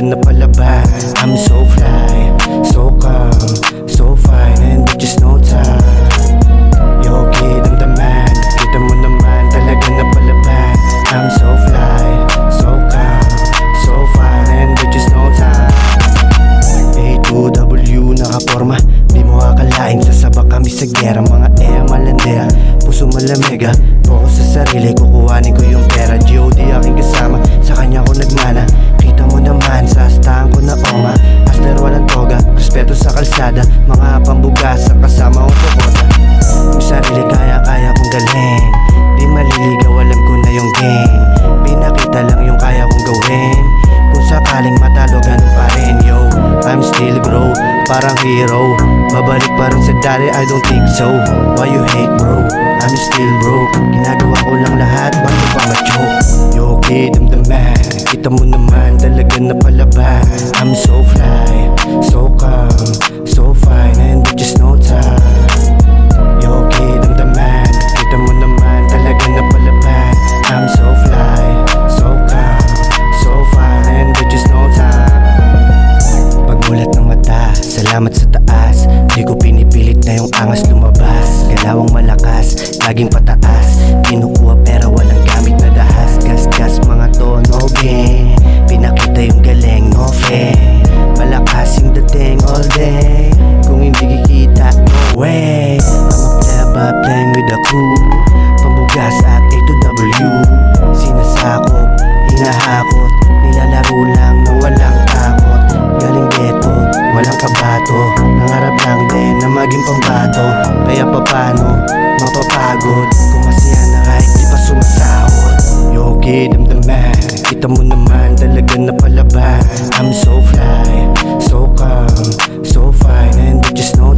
na palabas. I'm so fly, so calm, so fine, and with just no time. Yo kid, I'm the man. Kita mo naman talaga na palabas. I'm so fly, so calm, so fine, and with just no time. A2W nakaporma, di mo akalain sasabak kami sa gera. Mga malandea, puso malamega. Focus sa sarili, kukuhanin ko yung pera. G.O.D. aking kasama, sa kanya ko nagmana. Kita mo naman, sa astahan ko na oma. Asler walang toga, respeto sa kalsada. Mga pambugas, sa kasama kong kokota. Yung sarili kaya kong galing. Di maliligaw, alam ko na yung game. Pinakita lang yung kaya kong gawin. Kung sakaling matalo, ganun pa rin. Yo, I'm still grow, parang hero. Babalik pa rin sa dati, I don't think so. Why you hate bro? I'm still broke. Ginagawa ko lang lahat, bago pa ma-choke. Yo kid, I'm the man. Kita mo naman, talaga na palabas. I'm so fly, so calm, so fine, and with just no time. Yo kid, I'm the man. Kita mo naman, talaga na palabas. I'm so fly, so calm, so fine, and with just no time. Pagmulat ng mata, salamat sa taas. Di ko pinipilit na yung angas lumabas. Galawang malakas, laging pataas. Kinukuha pera, walang gamit na dahas. Gas-gas mga to, no game. Pinakita yung galing, no fair. Malakas yung dating all day. Kung hindi kikita, no way. I'm a player but playing with the crew. Pambugas at A2W. Sinasakop, hinahakot. Nilalaro lang na walang takot. Galing ghetto, walang kabato. Nangarap lang din na maging pambato. Kaya papano, mapapagod. Kung masaya na kahit di pa sumasahod. Yo kid, I'm the man. Kita mo naman talaga na palabas. I'm so fly, so calm, so fine, and with just no